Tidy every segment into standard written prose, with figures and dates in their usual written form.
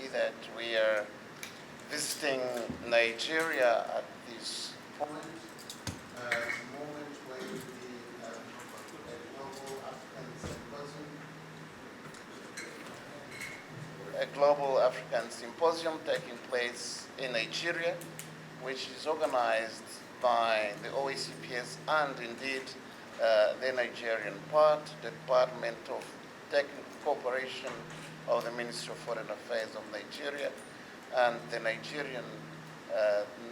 see that we are visiting Nigeria at this point, moment where the a global African symposium taking place in Nigeria, which is organized by the OACPS and indeed the Nigerian part, the Department of Technical Cooperation of the Ministry of Foreign Affairs of Nigeria and the Nigerian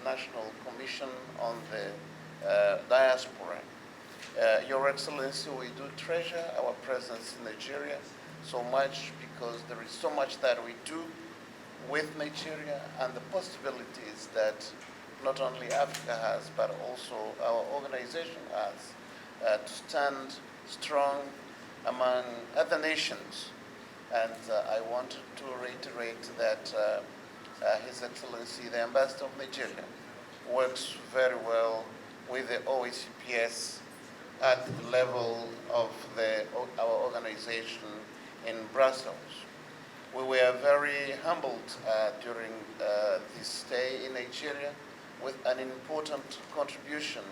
National Commission on the Diaspora. Your Excellency, we do treasure our presence in Nigeria so much because there is so much that we do with Nigeria and the possibilities that not only Africa has, but also our organization has to stand strong among other nations. And I wanted to reiterate that His Excellency, the Ambassador of Nigeria, works very well with the OACPS at the level of our organization in Brussels. We were very humbled during this stay in Nigeria with an important contribution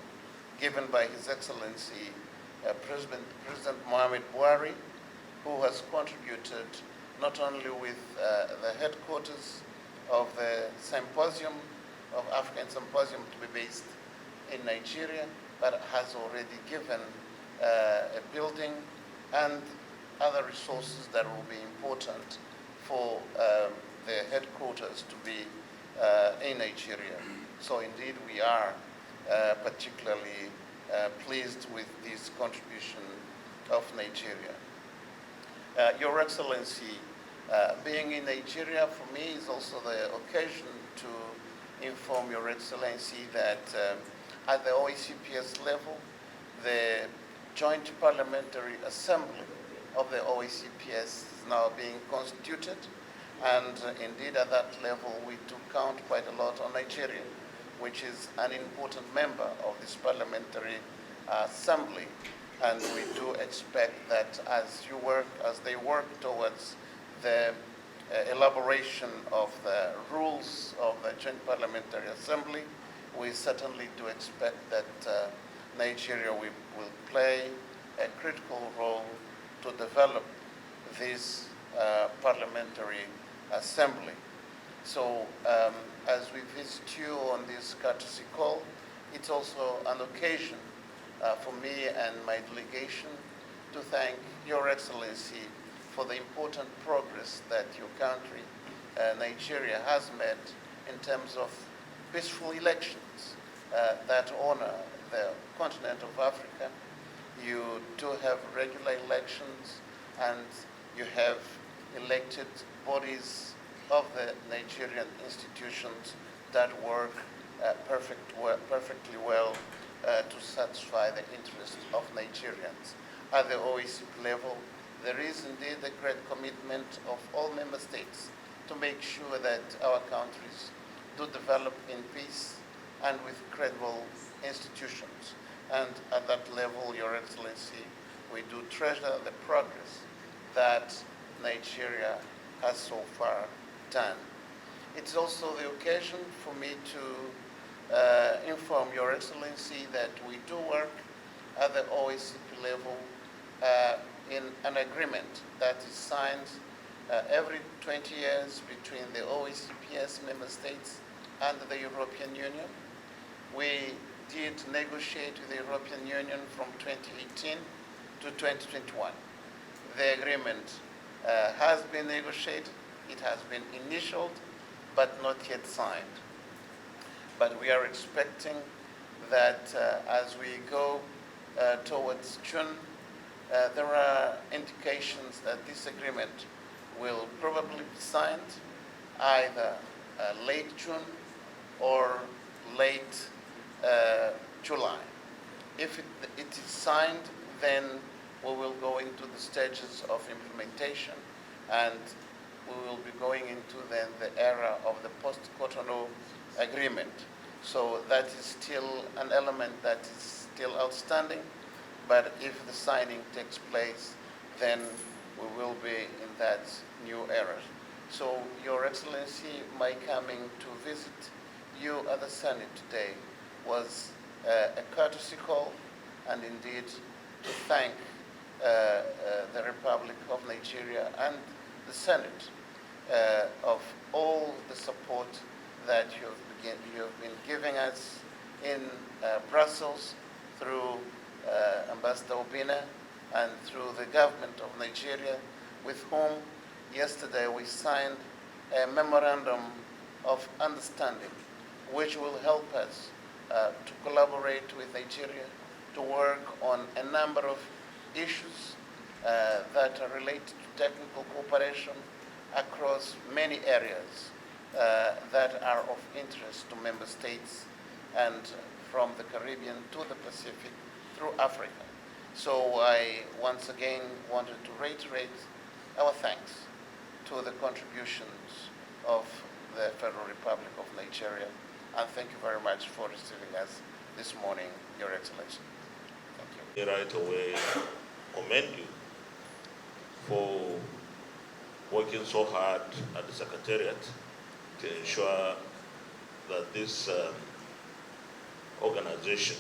given by His Excellency President Ahmad Lawan, who has contributed not only with the headquarters of the symposium, of African Symposium to be based in Nigeria, but has already given a building and other resources that will be important for the headquarters to be in Nigeria. So indeed we are particularly pleased with this contribution of Nigeria. Your Excellency, being in Nigeria for me is also the occasion to inform Your Excellency that at the OACPS level, the Joint Parliamentary Assembly of the OACPS is now being constituted, and indeed at that level we do count quite a lot on Nigeria, which is an important member of this parliamentary assembly, and we do expect that as they work towards the elaboration of the rules of the Joint Parliamentary Assembly, we certainly do expect that Nigeria will play a critical role to develop this parliamentary assembly. So as we visit you on this courtesy call, it's also an occasion for me and my delegation to thank Your Excellency for the important progress that your country, Nigeria, has made in terms of peaceful elections that honor the continent of Africa. You do have regular elections, and you have elected bodies of the Nigerian institutions that work perfectly well to satisfy the interests of Nigerians. At the OACP level, there is indeed a great commitment of all member states to make sure that our countries do develop in peace and with credible institutions. And at that level, Your Excellency, we do treasure the progress that Nigeria has so far done. It's also the occasion for me to inform Your Excellency that we do work at the OACP level in an agreement that is signed every 20 years between the OACPS member states and the European Union. We did negotiate with the European Union from 2018 to 2021. The agreement has been negotiated, it has been initialed, but not yet signed. But we are expecting that as we go towards June, there are indications that this agreement will probably be signed either late June or late July. If it is signed, then we will go into the stages of implementation, and we will be going into then the era of the post-Cotonou agreement. So that is still an element that is still outstanding, but if the signing takes place, then we will be in that new era. So, Your Excellency, my coming to visit you at the Senate today was a courtesy call, and indeed to thank the Republic of Nigeria and the Senate of all the support that you have been giving us in Brussels through Ambassador Obina and through the government of Nigeria, with whom yesterday we signed a memorandum of understanding which will help us to collaborate with Nigeria to work on a number of issues that are related to technical cooperation across many areas that are of interest to member states and from the Caribbean to the Pacific through Africa. So I once again wanted to reiterate our thanks to the contributions of the Federal Republic of Nigeria, and thank you very much for receiving us this morning, Your Excellency. Thank you. Right away, commend you for working so hard at the Secretariat to ensure that this organization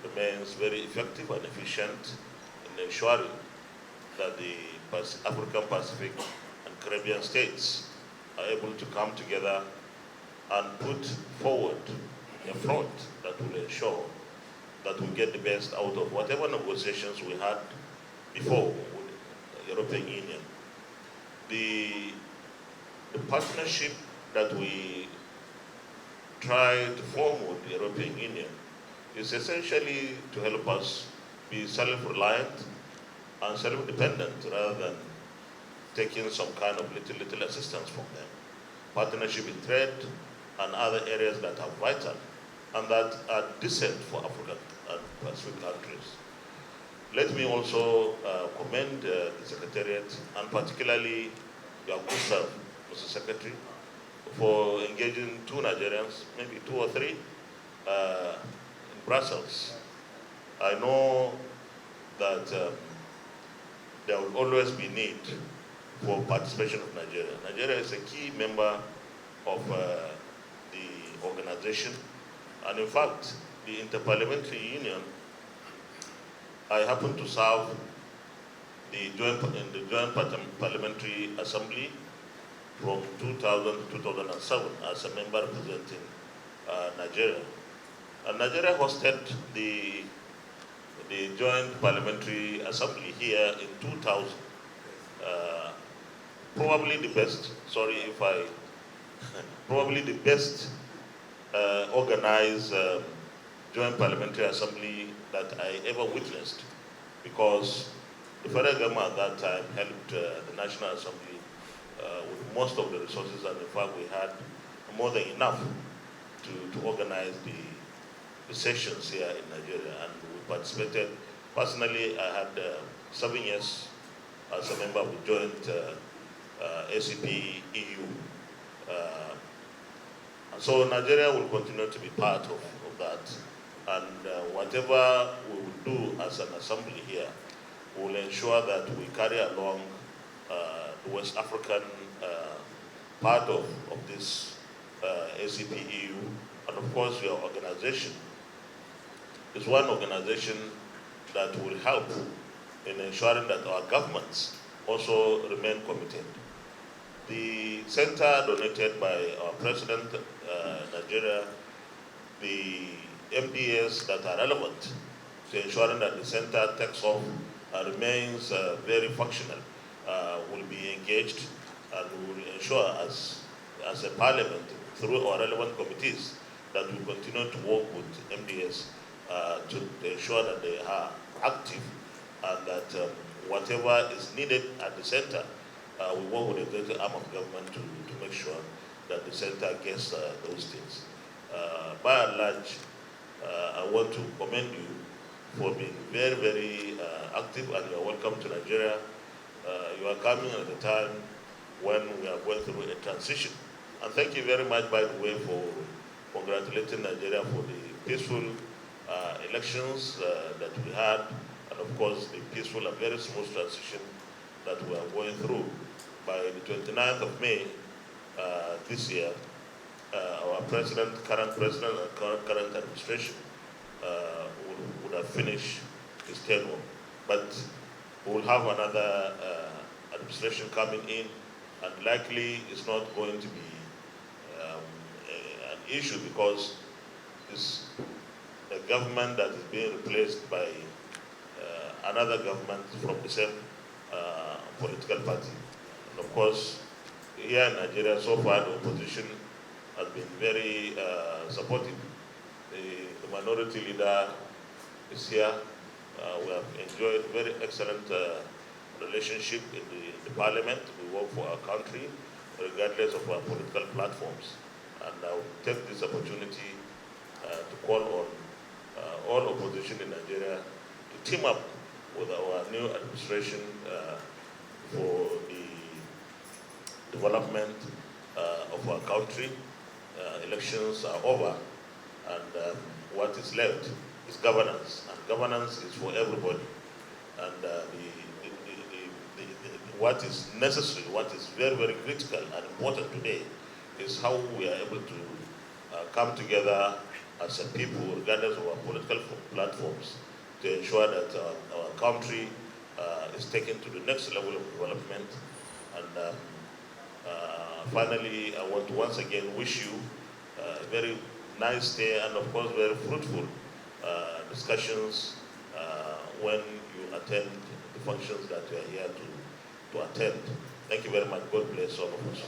remains very effective and efficient in ensuring that the African, Pacific, and Caribbean states are able to come together and put forward a front that will ensure that we get the best out of whatever negotiations we had before with the European Union. The partnership that we try to form with the European Union is essentially to help us be self-reliant and self-dependent rather than taking some kind of little assistance from them. Partnership in trade and other areas that are vital and that are decent for African and Pacific countries. Let me also commend the Secretariat and particularly your good self, Mr. Secretary, for engaging two Nigerians, maybe two or three, in Brussels. I know that there will always be need for participation of Nigeria. Nigeria is a key member of the organization, and in fact, the Interparliamentary Union, I happen to serve in the Joint Parliamentary Assembly from 2000 to 2007 as a member representing Nigeria. And Nigeria hosted the Joint Parliamentary Assembly here in 2000. Probably the best, probably the best organized Joint Parliamentary Assembly that I ever witnessed, because the federal government at that time helped the National Assembly with most of the resources, and in fact we had more than enough to organize the sessions here in Nigeria, and we participated. Personally, I had 7 years as a member of the joint ACP EU. And so Nigeria will continue to be part of that. And whatever we will do as an assembly here, we will ensure that we carry along the West African part of this ACP EU. And of course, your organization is one organization that will help in ensuring that our governments also remain committed. The center donated by our President, Nigeria, the MDAs that are relevant to ensuring that the center takes off and remains very functional will be engaged, and we will ensure as a parliament through our relevant committees that we continue to work with MDAs to ensure that they are active and that whatever is needed at the center, we work with the greater arm of government to make sure that the center gets those things. By and large, I want to commend you for being very, very active, and you are welcome to Nigeria. You are coming at a time when we are going through a transition. And thank you very much, by the way, for congratulating Nigeria for the peaceful elections that we had, and of course the peaceful and very smooth transition that we are going through. by the 29th of May this year, our current president and current administration would have finished his tenure. But we will have another administration coming in, and likely it's not going to be an issue because it's a government that is being replaced by another government from the same political party. And of course, here in Nigeria, so far the opposition has been very supportive. The minority leader is here. We have enjoyed very excellent relationship in the parliament. We work for our country, regardless of our political platforms. And I will take this opportunity to call on all opposition in Nigeria to team up with our new administration for the development of our country. Elections are over, and what is left is governance, and governance is for everybody. And what is necessary, what is very, very critical and important today is how we are able to come together as a people, regardless of our political platforms, to ensure that our country is taken to the next level of development. And finally, I want to once again wish you a very nice day and, of course, very fruitful discussions when you attend the functions that you are here to attend. Thank you very much. God bless all of us.